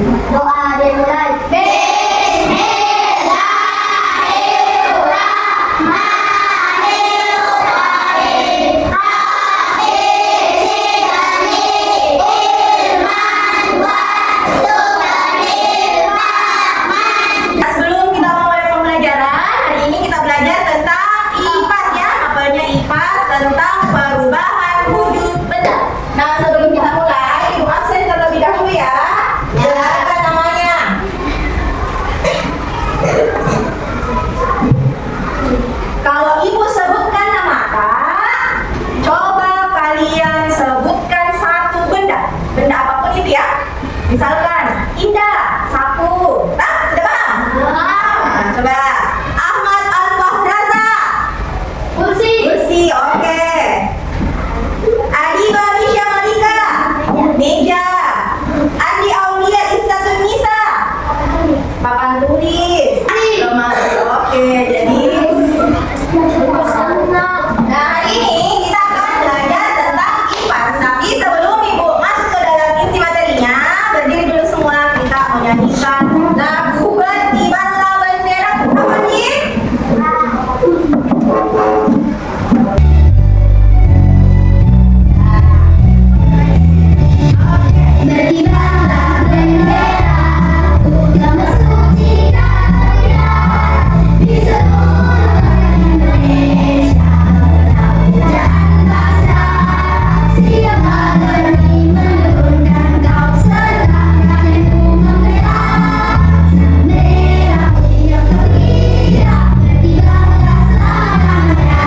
Doa dimulai. Sebelum kita mulai pembelajaran, hari ini kita belajar tentang IPAS ya. Apanya IPAS? Tentang perubahan wujud benda. Nah, sebelum kita mulai, Ibu absen terlebih dahulu ya. Jelaskan namanya. Kalau Ibu sebutkan nama Kak, coba kalian sebutkan satu benda. Benda apapun itu ya. Misalkan Indah, sapu. Nah, sudah paham? Nah, coba Ahmad Al-Fahraza. Kursi. Kursi, oke. Adi Balisha Malika. Meja. Andi Aulia Istatun Nisa. Papan tulis. Lemari, oke. Jadi nah, hari ini kita akan belajar tentang IPAS. Tapi sebelum Ibu masuk ke dalam inti materinya, berdiri dulu semua, kita menyanyikan lagu Berkibarlah Bendera. Apa nih? Berkibarlah bendera, udah bersucita di seluruh Indonesia. Pujaan bangsa, siapa berani menurunkan kau serahkan itu membela. Sang merah putih yang berkibar, berkibarlah selamanya.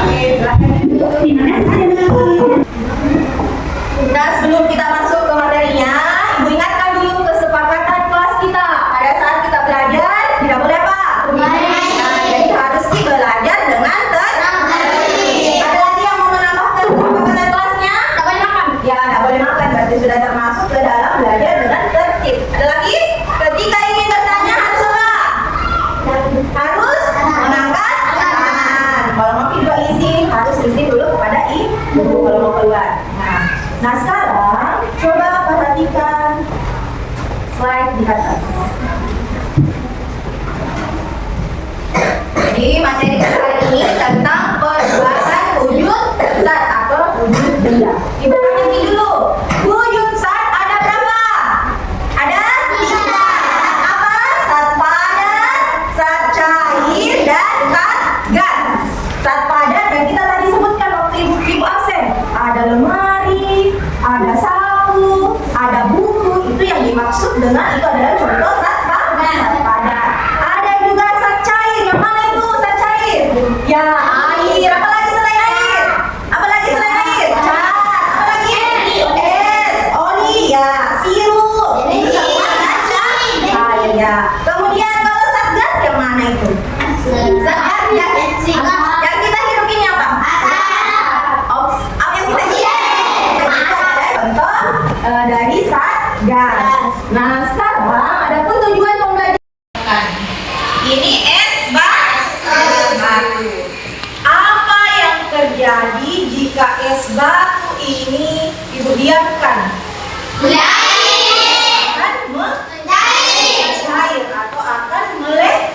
Oke, silakan duduk. Nah, sebelum kita masuk ke materinya, Ibu ingatkan dulu kesepakatan kelas kita. Pada saat kita belajar, tidak boleh apa? Nah, jadi harus belajar dengan tertib. Ada lagi yang mau menambahkan kesepakatan kelasnya? Tak boleh makan. Ya, tidak boleh makan, berarti sudah termasuk ke dalam belajar dengan tertib. Ada lagi? Ketika ingin bertanya harus apa? Harus mengangkat tangan. Kalau mau video izin, harus izin dulu kepada ibu kalau mau keluar. Nah, sekarang coba perhatikan slide di atas. Jadi materi kita hari ini tentang perubahan wujud zat atau wujud benda. Ibu perhatikan dulu. Wujud zat ada berapa? Ada 3. Apa? Zat padat, zat cair, dan zat gas. Zat padat yang kita tadi sebutkan waktu ibu absen. Ada lemari, ada sapu, ada buku. Itu yang dimaksud dengan itu adalah contoh zat padat. Ada juga zat cair. Yang mana itu zat cair? Ya, air. Apa lagi selain air? Apa lagi selain air? Cat. Apa lagi? Es, oli, ya, sirup. Itu semua zat cair ya. Kemudian kalau zat gas yang mana itu? Zat gas ya. Yang kita hirup ini apa? Apa yang kita hirup? Contoh dari zat gas. Nah, sekarang ada pun tujuan pembelajaran. Ini es batu. Apa yang terjadi jika es batu ini Ibu diamkan? Akan cair atau akan meleleh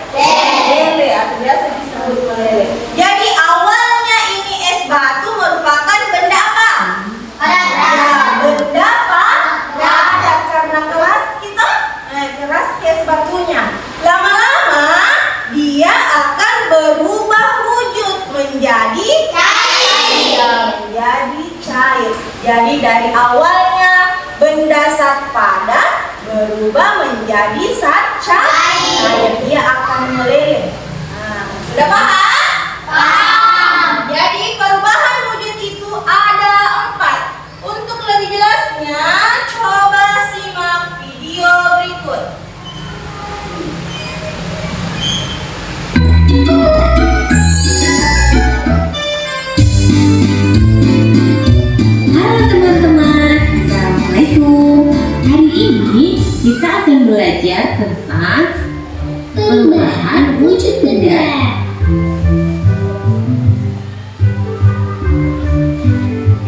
atau biasa disebut meleleh. Jadi awalnya ini es batu merupakan benda apa? Benda padat karena keras keras es batunya. Lama-lama dia akan berubah wujud menjadi cair. Jadi dari awalnya benda zat padat berubah menjadi zat cair. Dia akan meleleh. Nah, sudah paham? Jadi perubahan wujud itu ada 4. Untuk lebih jelasnya, coba simak video berikut. Halo teman-teman, Assalamualaikum. Hari ini kita akan belajar tentang perubahan wujud benda.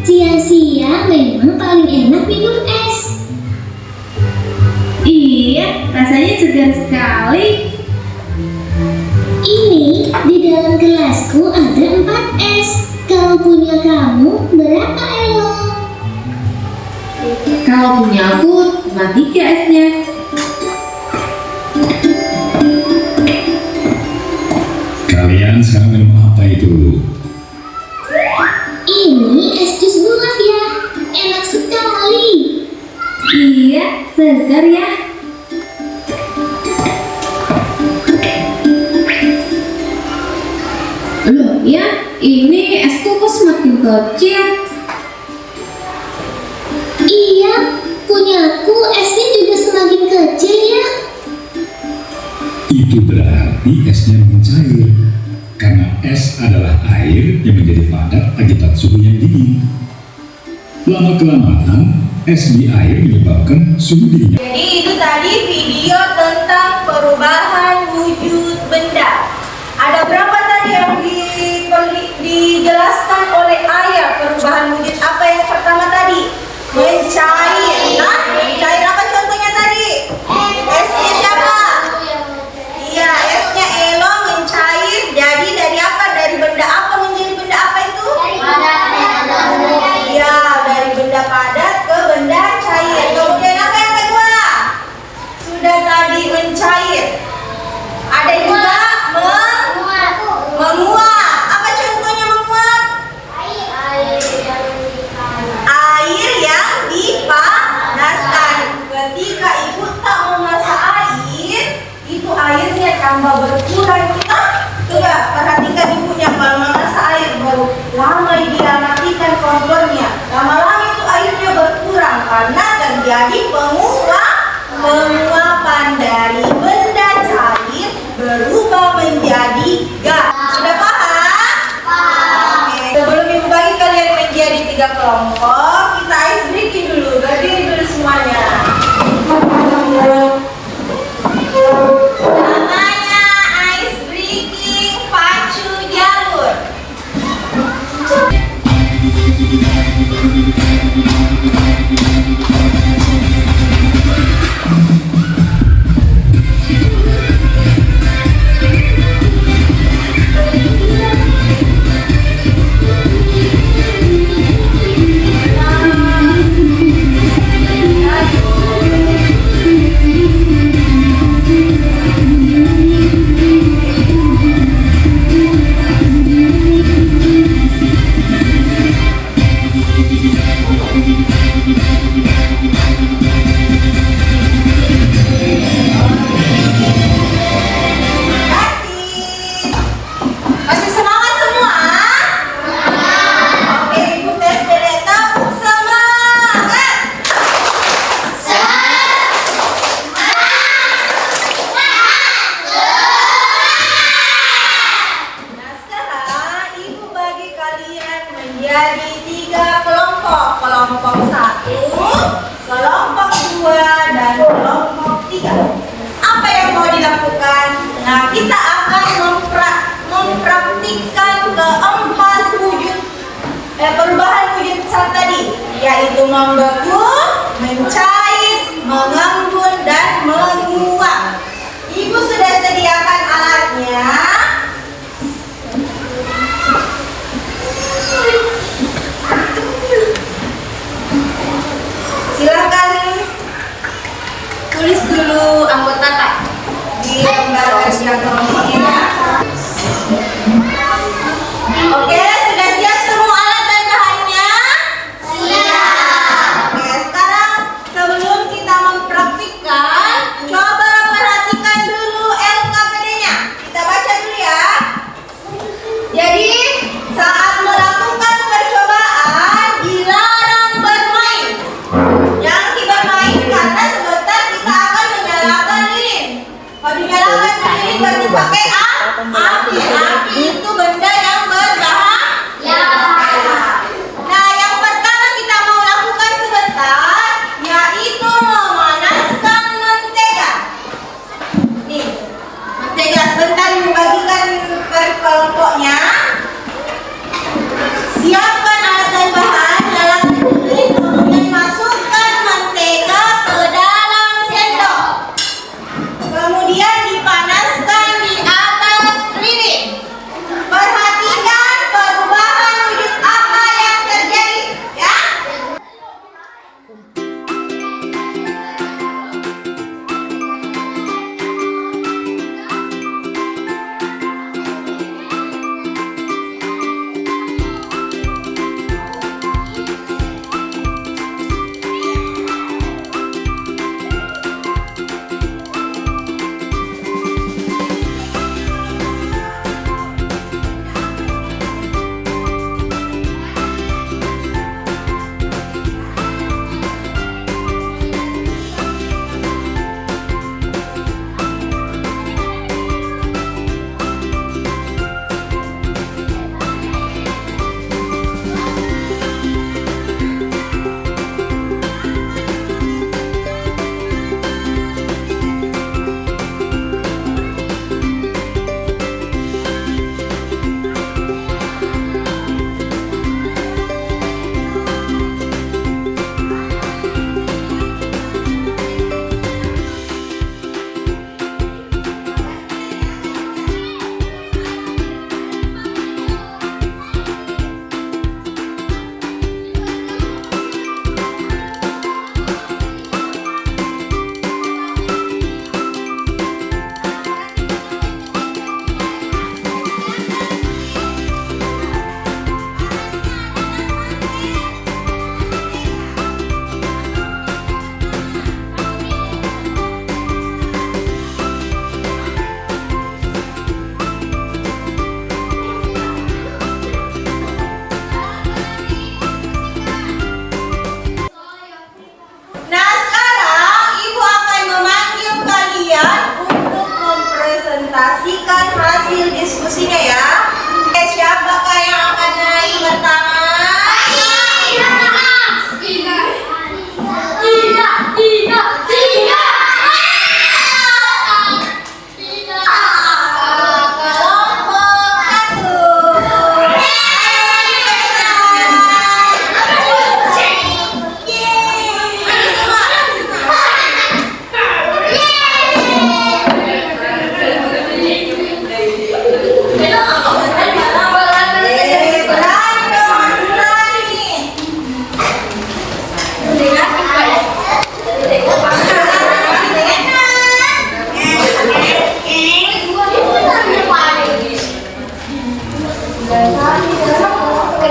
Siang-siang memang paling enak minum es. indah sekali. Ini di dalam gelasku ada 4 es. Kalau punya kamu berapa, Elo? Kalau punya aku cuma 3 esnya. Kalian sekarang minum apa itu? Ini es jus buah ya. Enak sekali. Iya, segar ya. Loh ya, ini esku kok semakin kecil. Iya, punyaku esnya juga semakin kecil ya. Itu berarti esnya mencair. Karena es adalah air yang menjadi padat akibat suhu yang dingin. Lama-kelamaan, es di air menyebabkan suhu dinginnya. Jadi itu tadi video tentang perubahan wujud benda. Ada berapa tadi yang dijelaskan oleh ayah perubahan wujud apa yang pertama tadi? Mencair. Nah, mencair apa contohnya tadi? Esnya siapa? Iya, esnya Elo mencair. Jadi dari apa? Dari benda apa menjadi benda apa itu? Iya, dari benda padat ke benda cair. Kemudian apa yang kedua? Sudah tadi mencair. Ada juga menguap. Apa contohnya menguap? Air yang dipanaskan. Ketika ibu tak memasak air, itu airnya tambah berkurang. Coba perhatikan ibunya kalau memasak air baru lama dia matikan kompornya. Lama-lama itu airnya berkurang karena terjadi penguapan dari benda cair berubah menjadi gas. Sudah paham? Oke. Sebelum ibu bagi kalian menjadi 3 kelompok, kita ice breaking dulu. Berdiri dulu semuanya. Namanya ice breaking pacu jalur. Masih semangat semua? Oke, ibu tes dede tepuk semangat. Nah, sekarang ibu bagi kalian menjadi 3 kelompok. Kelompok 1, kelompok 2, dan kelompok 3. Apa yang mau dilakukan? Nah, kita akan mempraktikkan keempat wujud perubahan wujud saat tadi, yaitu membeku, mencair, mengembun, dan menguap. Ibu sudah sediakan alatnya. Silakan tulis dulu anggota Kak di lembar kerja kelompoknya. Oke, sudah siap semua alat dan bahannya? Siap.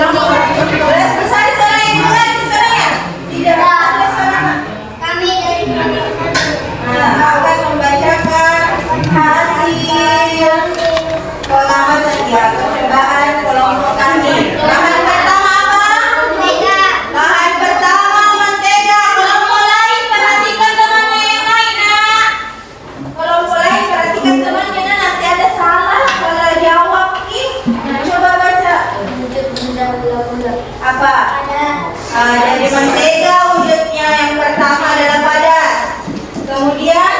Boleh selesai suara yang bulan suaranya? Tidak boleh suara. Kami dari Akan membacakan hasil pengamat setiap percobaan kelompok kami. Bahan pertama apa? Bahan pertama mentega. Kelompok lain perhatikan temannya yang lain, nak. Kelompok lain perhatikan temannya, nak. Nanti ada salah jawab nih. Coba baca. Apa? Jadi mentega wujudnya yang pertama adalah padat. Kemudian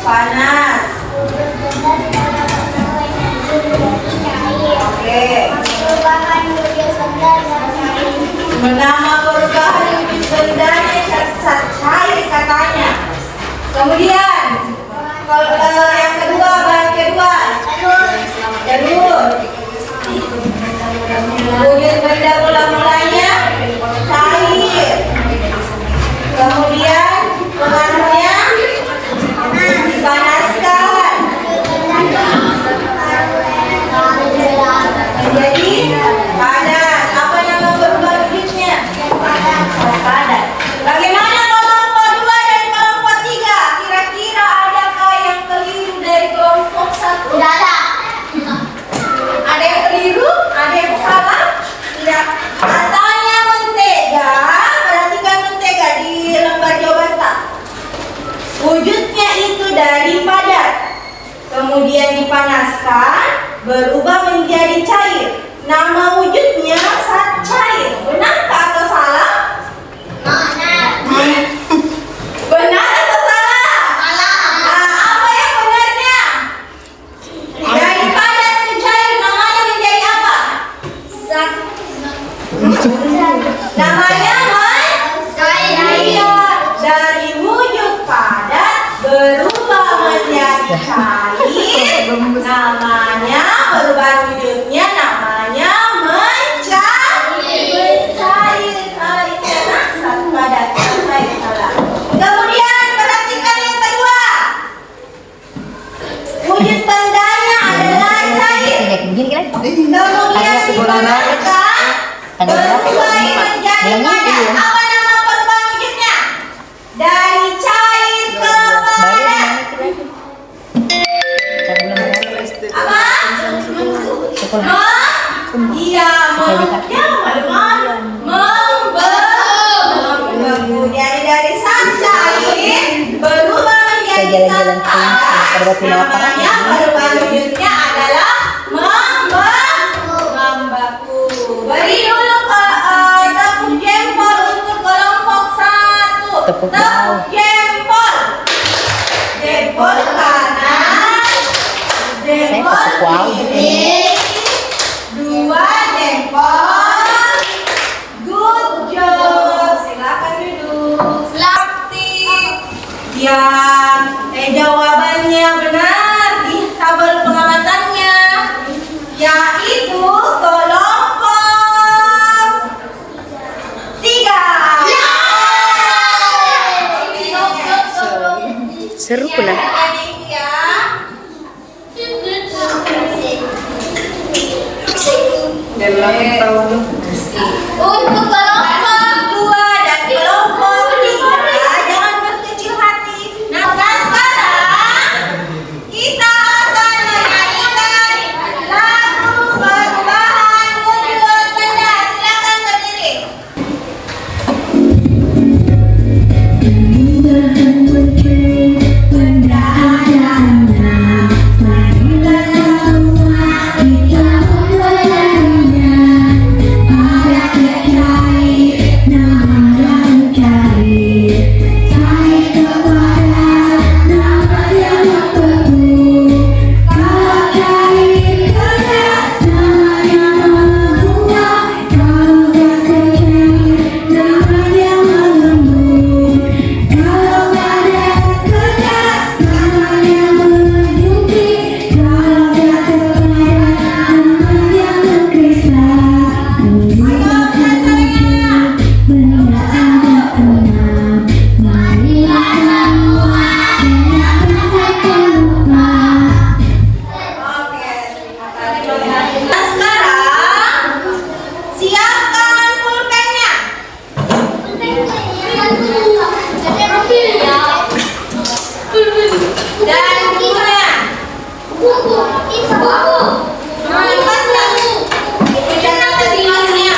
panas. Oke. Menama perubahan wujud bendanya saat cair katanya. Kemudian kalau yang kedua, bahan kedua jalur. Wujud benda mula-mulanya cair. Kemudian pengaruhnya dipanaskan menjadi padat. Apa nama perubahan wujudnya? Padat. Bagaimana kelompok 2 dan kelompok 3? Kira-kira adakah yang keliru dari kelompok 1? Tidak ada. Ada yang keliru? Ada yang salah? Tidak. Katanya mentega, perhatikan mentega di lembar jawaban tak. Wujudnya itu dari padat, kemudian dipanaskan, berubah menjadi cair. Nama wujudnya saat cair. Benarkah atau salah? Benar atau salah? Apa yang benarnya? Dari padat ke cair, namanya menjadi apa? Namanya iya, dari wujud padat berubah menjadi cair. Namanya perubahan wujudnya namanya mencair. Salah itu ya, satu padat, cair salah. Kemudian perhatikan yang kedua. Wujud bendanya adalah cair. Kemudian dipanaskan, berubah menjadi padat. Apa nama perubahan wujudnya? Dari cair ke padat. Apa? Iya, membeku. Jadi dari saat cair berubah menjadi saat padat. Namanya perubahan wujudnya adalah membeku. Beri dulu tepuk jempol untuk kelompok 1. Tepuk jempol. Jempol kanan. Jempol kiri. 2 jempol. Good job. Silakan duduk. Aktif. Yang jawabannya benar di tabel pengamatannya, yaitu kelompok 3. Seru pula. Untuk kelompok 2 dan kelompok 3 jangan berkecil hati. Nah sekarang kita akan menyanyikan lagu perubahan wujud benda. Silakan berdiri. Nah, sekarang Siapkan pulpennya. Dan bukunya. Dicatat di kelasnya.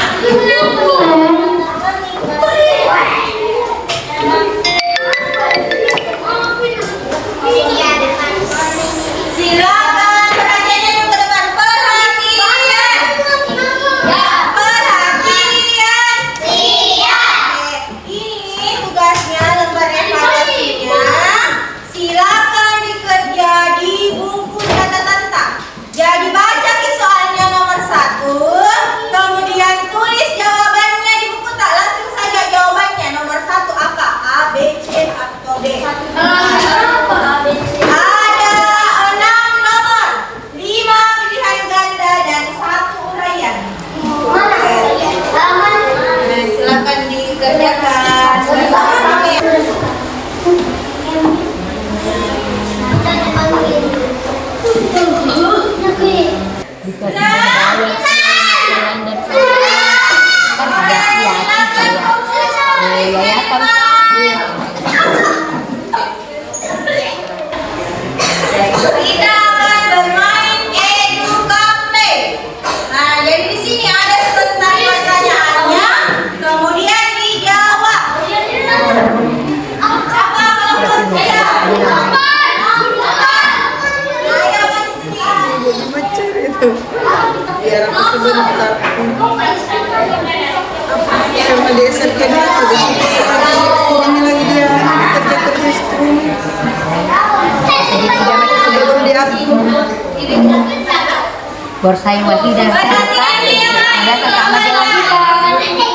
Silakan perhatiannya yang ke depan. Perhatian. Perhatian. Ini tugasnya lembar evaluasinya. Silakan dikerja di buku catatan tak. Jadi baca soalnya nomor 1, kemudian tulis jawabannya di buku tak. Langsung saja jawabannya. Nomor 1 apa? A, B, C, atau D? Ada 6 nomor, 5 pilihan ganda dan 1 uraian. Silakan dikerjakan bersama-sama ya. Kita akan bermain edukaplay. Nah, jadi di sini ada sebentar pertanyaannya, kemudian dijawab. Siapa kalau saya? Biar aku sebentar sama dia serkan itu di situ ini lagi dia kerja strum sebelum dia Borsaing wahidah ada sesama jalan kita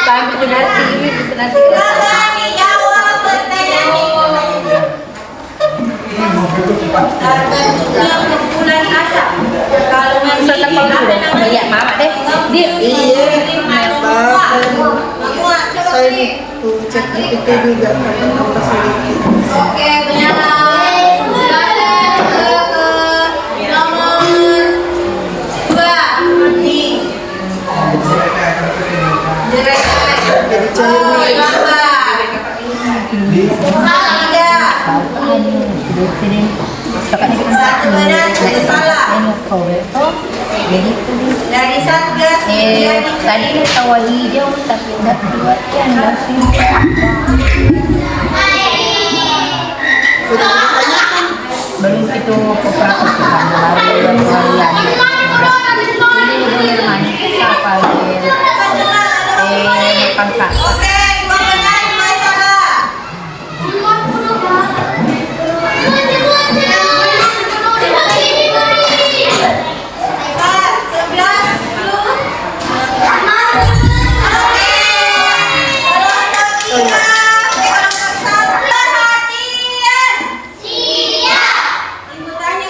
sampai ke nanti ini nanti Silakan dijawab pertanyaannya. Bentuknya kumpulan asap. Kalau nanti ya mama deh dia saya itu cek itu juga apa sedikit. Oke, benar. Silakan ke nomor 2 di direktur. Jadi cair Lambat. 3. Satu benar, satu salah. Dari Satgas tadi tawa hijau tapi udah keluarkan langsung belum itu kooperatif kan baru harian ini bener manis apa pangkat Oke, 2 benar, 2 salah. Perhatian. Ibu tanya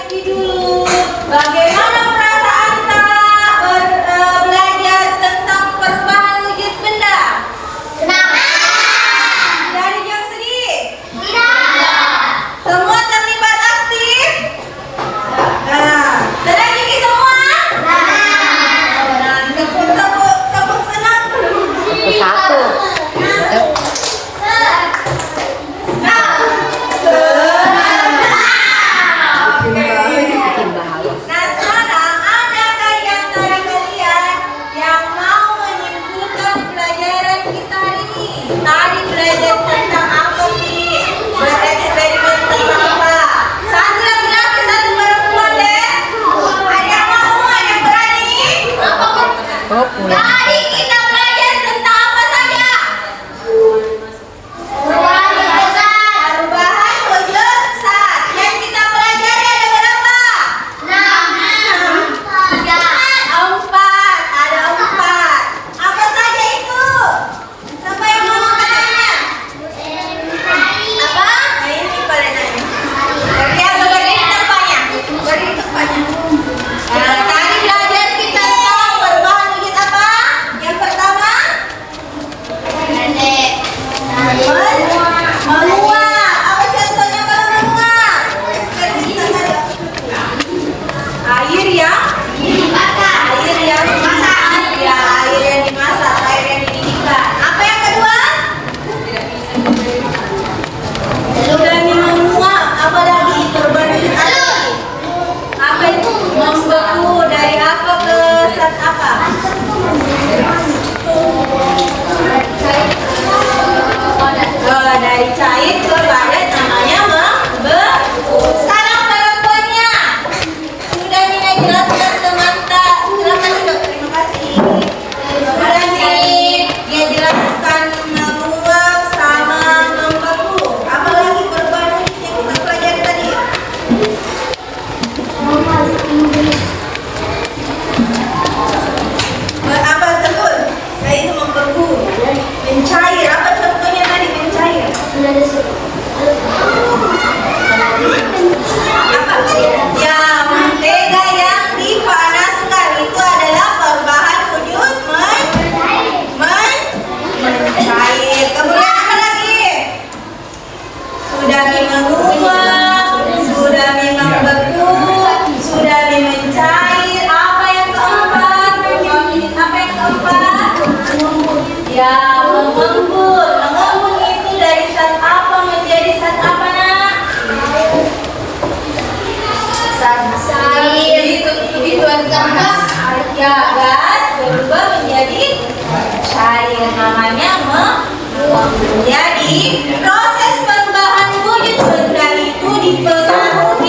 Enggak, gas berubah menjadi cair. Namanya menjadi proses perubahan wujud benda itu dipengaruhi